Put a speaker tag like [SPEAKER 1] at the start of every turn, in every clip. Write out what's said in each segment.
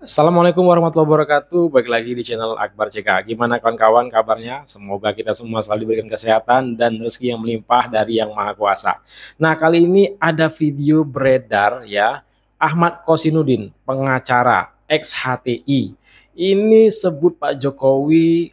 [SPEAKER 1] Assalamualaikum warahmatullahi wabarakatuh. Balik lagi di channel Akbar CK. Gimana kawan-kawan kabarnya? Semoga kita semua selalu diberikan kesehatan dan rezeki yang melimpah dari Yang Maha Kuasa. Nah, kali ini ada video beredar ya. Ahmad Kosinudin, pengacara ex-HTI. Ini sebut Pak Jokowi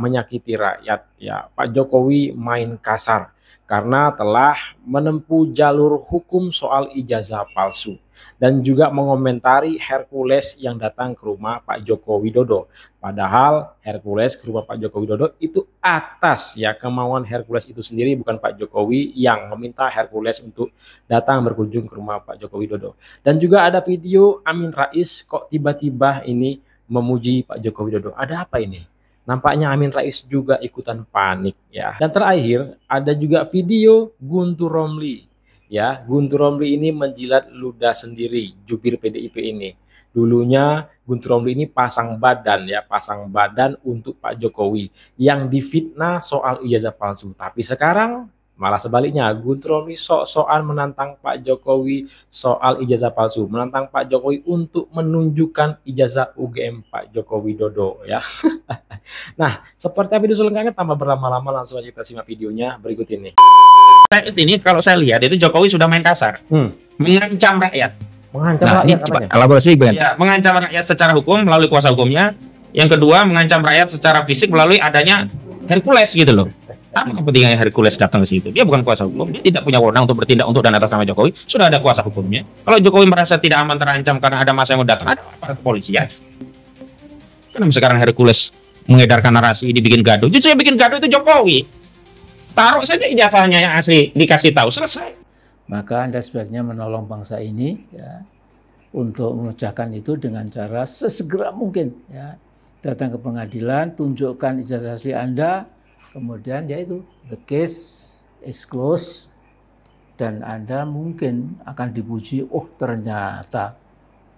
[SPEAKER 1] menyakiti rakyat ya. Pak Jokowi main kasar karena telah menempuh jalur hukum soal ijazah palsu dan juga mengomentari Hercules yang datang ke rumah Pak Joko Widodo. Padahal Hercules ke rumah Pak Joko Widodo itu atas ya kemauan Hercules itu sendiri, bukan Pak Jokowi yang meminta Hercules untuk datang berkunjung ke rumah Pak Joko Widodo. Dan juga ada video Amin Rais kok tiba-tiba ini memuji Pak Joko Widodo. Ada apa ini? Nampaknya Amin Rais juga ikutan panik ya. Dan terakhir ada juga video Guntur Romli. Ya, Guntur Romli ini menjilat ludah sendiri, jubir PDIP ini. Dulunya Guntur Romli ini pasang badan ya, pasang badan untuk Pak Jokowi yang difitnah soal ijazah palsu. Tapi sekarang malah sebaliknya, Guntur Romli sok-sokan menantang Pak Jokowi soal ijazah palsu, menantang Pak Jokowi untuk menunjukkan ijazah UGM Pak Joko Widodo ya. Nah, seperti apa video selengkapnya tanpa berlama-lama langsung aja kita simak videonya berikut ini.
[SPEAKER 2] Ini kalau saya lihat itu Jokowi sudah main kasar, mengancam rakyat.
[SPEAKER 1] Mengancam rakyat katanya.
[SPEAKER 2] Elaborasi ya, mengancam rakyat secara hukum melalui kuasa hukumnya. Yang kedua, mengancam rakyat secara fisik melalui adanya Hercules gitu loh. Apa kepentingannya Hercules datang ke situ? Dia bukan kuasa hukum, dia tidak punya wewenang untuk bertindak untuk dan atas nama Jokowi. Sudah ada kuasa hukumnya. Kalau Jokowi merasa tidak aman terancam karena ada masa yang mau datang, ada aparat kepolisian. Kenapa sekarang Hercules mengedarkan narasi ini bikin gaduh? Justru yang bikin gaduh itu Jokowi. Taruh saja ijazahnya yang asli, dikasih tahu, selesai.
[SPEAKER 3] Maka Anda sebaiknya menolong bangsa ini ya, untuk memecahkan itu dengan cara sesegera mungkin ya. Datang ke pengadilan, tunjukkan ijazah asli Anda, kemudian yaitu the case is closed, dan Anda mungkin akan dipuji, oh ternyata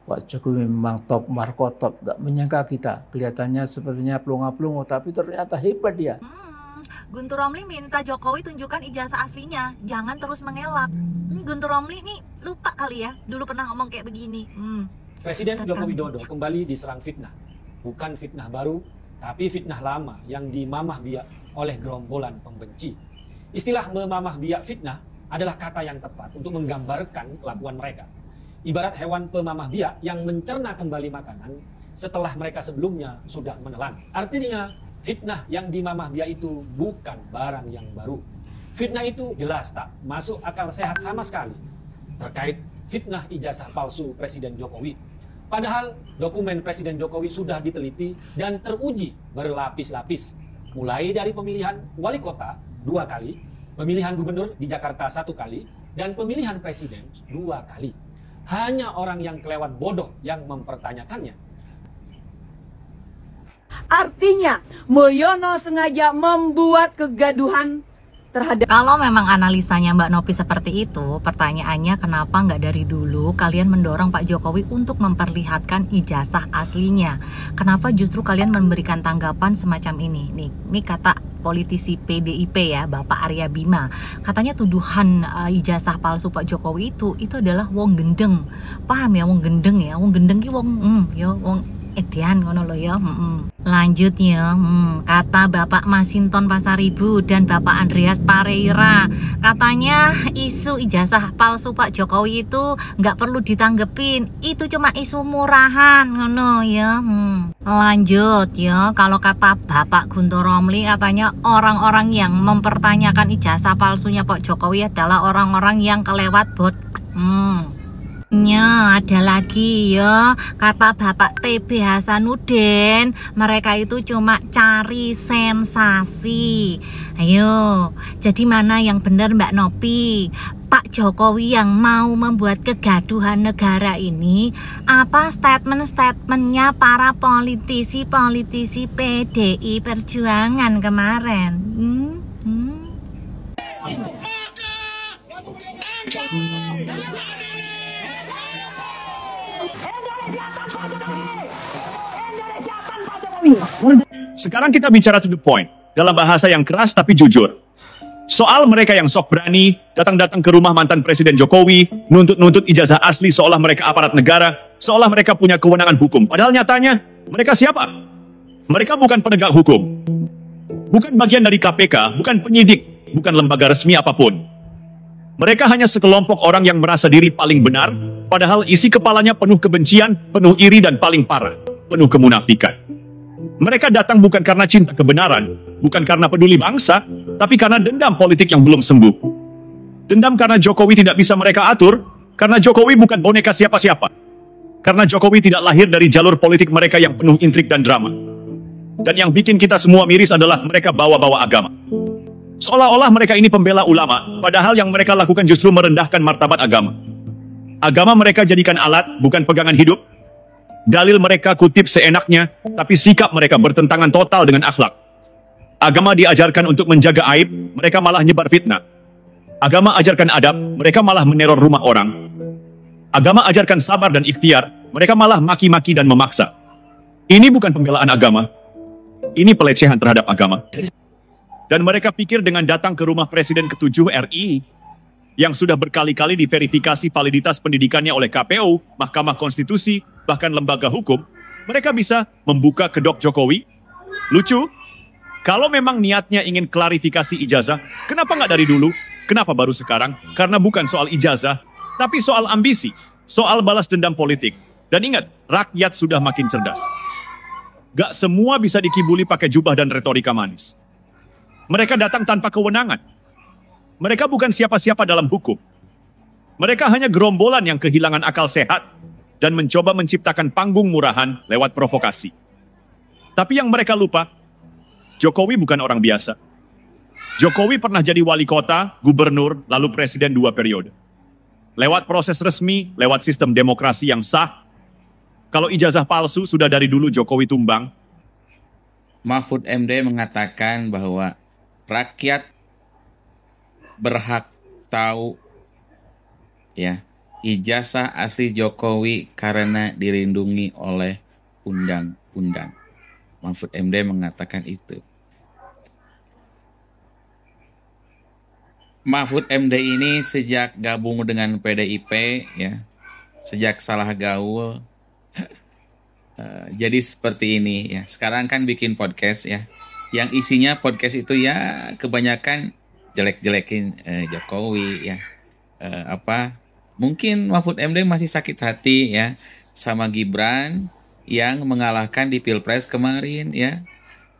[SPEAKER 3] Pak Jokowi memang top, Marco top, gak menyangka kita, kelihatannya sepertinya pelongo-pelongo, tapi ternyata hebat dia.
[SPEAKER 4] Guntur Romli minta Jokowi tunjukkan ijazah aslinya, jangan terus mengelak. Guntur Romli nih lupa kali ya, dulu pernah ngomong kayak begini.
[SPEAKER 5] Presiden Joko Widodo kembali diserang fitnah, bukan fitnah baru, tapi fitnah lama yang dimamah biak oleh gerombolan pembenci. Istilah memamah biak fitnah adalah kata yang tepat untuk menggambarkan kelakuan mereka. Ibarat hewan pemamah biak yang mencerna kembali makanan setelah mereka sebelumnya sudah menelan. Artinya fitnah yang dimamah biak itu bukan barang yang baru. Fitnah itu jelas tak masuk akal sehat sama sekali terkait fitnah ijazah palsu Presiden Jokowi. Padahal dokumen Presiden Jokowi sudah diteliti dan teruji berlapis-lapis. Mulai dari pemilihan wali kota 2 kali, pemilihan gubernur di Jakarta 1 kali, dan pemilihan presiden 2 kali. Hanya orang yang kelewat bodoh yang mempertanyakannya.
[SPEAKER 6] Artinya, Mulyono sengaja membuat kegaduhan terhadap...
[SPEAKER 4] Kalau memang analisanya Mbak Nopi seperti itu, pertanyaannya kenapa nggak dari dulu kalian mendorong Pak Jokowi untuk memperlihatkan ijazah aslinya? Kenapa justru kalian memberikan tanggapan semacam ini? Nih kata politisi PDIP ya, Bapak Arya Bima. Katanya tuduhan ijazah palsu Pak Jokowi itu adalah wong gendeng. Paham ya, wong gendeng ya? Wong gendeng ki wong wong edian ngono lho ya. Lanjutnya, kata Bapak Masinton Pasaribu dan Bapak Andreas Pareira, katanya isu ijazah palsu Pak Jokowi itu nggak perlu ditanggepin, itu cuma isu murahan ngono ya. Lanjut ya, kalau kata Bapak Guntur Romli, katanya orang-orang yang mempertanyakan ijazah palsunya Pak Jokowi adalah orang-orang yang kelewat bot. Ada lagi ya, kata Bapak TB Hasanuddin, mereka itu cuma cari sensasi. Ayo, jadi mana yang benar Mbak Nopi? Pak Jokowi yang mau membuat kegaduhan negara ini, apa statement-statementnya para politisi-politisi PDI Perjuangan kemarin?
[SPEAKER 7] Sekarang kita bicara to the point, dalam bahasa yang keras tapi jujur. Soal mereka yang sok berani datang-datang ke rumah mantan Presiden Jokowi, nuntut-nuntut ijazah asli seolah mereka aparat negara, Seolah mereka punya kewenangan hukum. Padahal nyatanya, mereka siapa? Mereka bukan penegak hukum. Bukan bagian dari KPK, bukan penyidik, bukan lembaga resmi apapun. Mereka hanya sekelompok orang yang merasa diri paling benar, padahal isi kepalanya penuh kebencian, penuh iri, dan paling parah, penuh kemunafikan. Mereka datang bukan karena cinta kebenaran, bukan karena peduli bangsa, tapi karena dendam politik yang belum sembuh. Dendam karena Jokowi tidak bisa mereka atur, karena Jokowi bukan boneka siapa-siapa. Karena Jokowi tidak lahir dari jalur politik mereka yang penuh intrik dan drama. Dan yang bikin kita semua miris adalah mereka bawa-bawa agama. Seolah-olah mereka ini pembela ulama, padahal yang mereka lakukan justru merendahkan martabat agama. Agama mereka jadikan alat, bukan pegangan hidup. Dalil mereka kutip seenaknya, tapi sikap mereka bertentangan total dengan akhlak. Agama diajarkan untuk menjaga aib, mereka malah nyebar fitnah. Agama ajarkan adab, mereka malah meneror rumah orang. Agama ajarkan sabar dan ikhtiar, mereka malah maki-maki dan memaksa. Ini bukan pembelaan agama, ini pelecehan terhadap agama. Dan mereka pikir dengan datang ke rumah Presiden ke-7 RI, yang sudah berkali-kali diverifikasi validitas pendidikannya oleh KPU, Mahkamah Konstitusi, bahkan lembaga hukum, mereka bisa membuka kedok Jokowi. Lucu, kalau memang niatnya ingin klarifikasi ijazah, kenapa nggak dari dulu? Kenapa baru sekarang? Karena bukan soal ijazah, tapi soal ambisi, soal balas dendam politik. Dan ingat, rakyat sudah makin cerdas. Gak semua bisa dikibuli pakai jubah dan retorika manis. Mereka datang tanpa kewenangan. Mereka bukan siapa-siapa dalam hukum. Mereka hanya gerombolan yang kehilangan akal sehat dan mencoba menciptakan panggung murahan lewat provokasi. Tapi yang mereka lupa, Jokowi bukan orang biasa. Jokowi pernah jadi wali kota, gubernur, lalu presiden 2 periode. Lewat proses resmi, lewat sistem demokrasi yang sah. Kalau ijazah palsu sudah dari dulu Jokowi tumbang.
[SPEAKER 8] Mahfud MD mengatakan bahwa rakyat berhak tahu ya ijazah asli Jokowi karena dilindungi oleh undang-undang. Mahfud MD mengatakan itu. Mahfud MD ini sejak gabung dengan PDIP ya, sejak salah gaul jadi seperti ini ya. Sekarang kan bikin podcast ya, yang isinya podcast itu ya kebanyakan jelek-jelekin Jokowi ya. Mungkin Mahfud MD masih sakit hati ya sama Gibran yang mengalahkan di Pilpres kemarin ya.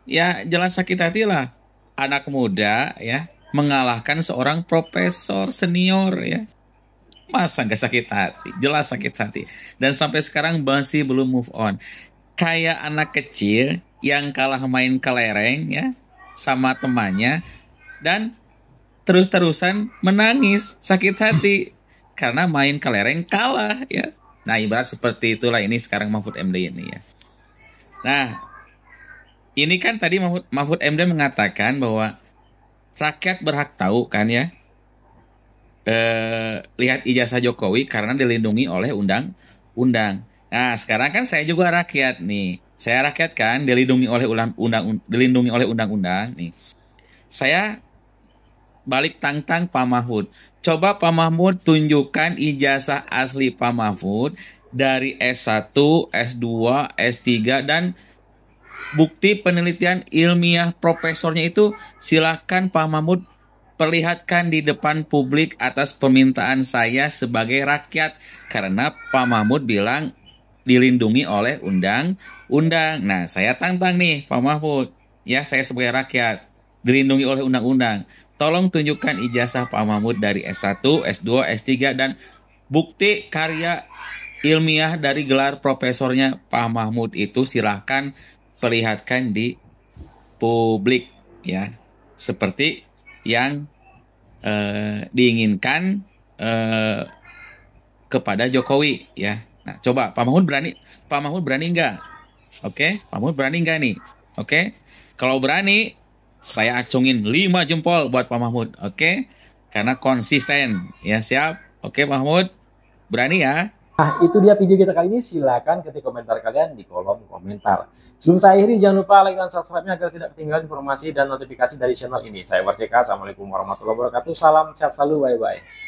[SPEAKER 8] Ya jelas sakit hati lah, anak muda ya mengalahkan seorang profesor senior ya. Masa nggak sakit hati? Jelas sakit hati. Dan sampai sekarang masih belum move on. Kayak anak kecil yang kalah main kelereng ya sama temannya dan terus-terusan menangis sakit hati karena main kelereng kalah ya. Nah ibarat seperti itulah ini sekarang Mahfud MD ini ya. Nah ini kan tadi Mahfud MD mengatakan bahwa rakyat berhak tahu kan ya, lihat ijazah Jokowi karena dilindungi oleh undang-undang. Nah sekarang kan saya juga rakyat nih, saya rakyat kan dilindungi oleh undang-undang nih. Saya balik tantang Pak Mahfud. Coba Pak Mahfud tunjukkan ijazah asli Pak Mahfud dari S1, S2, S3 dan bukti penelitian ilmiah profesornya itu. Silakan Pak Mahfud perlihatkan di depan publik atas permintaan saya sebagai rakyat. Karena Pak Mahfud bilang dilindungi oleh undang-undang. Nah saya tantang nih Pak Mahfud, ya saya sebagai rakyat dilindungi oleh undang-undang. Tolong tunjukkan ijazah Pak Mahfud dari S1, S2, S3 dan bukti karya ilmiah dari gelar profesornya Pak Mahfud itu silahkan perlihatkan di publik ya, seperti yang diinginkan kepada Jokowi ya. Nah coba Pak Mahfud berani nggak? Oke, Pak Mahfud berani nggak nih? Oke, kalau berani saya acungin 5 jempol buat Pak Mahfud. Oke, karena konsisten ya. Siap? Oke Pak Mahfud, berani ya.
[SPEAKER 1] Nah, itu dia video kita kali ini. Silakan ketik komentar kalian di kolom komentar. Sebelum saya akhiri, jangan lupa like dan subscribe-nya agar tidak ketinggalan informasi dan notifikasi dari channel ini. Saya Akbar CK. Assalamualaikum warahmatullahi wabarakatuh. Salam sehat selalu. Bye-bye.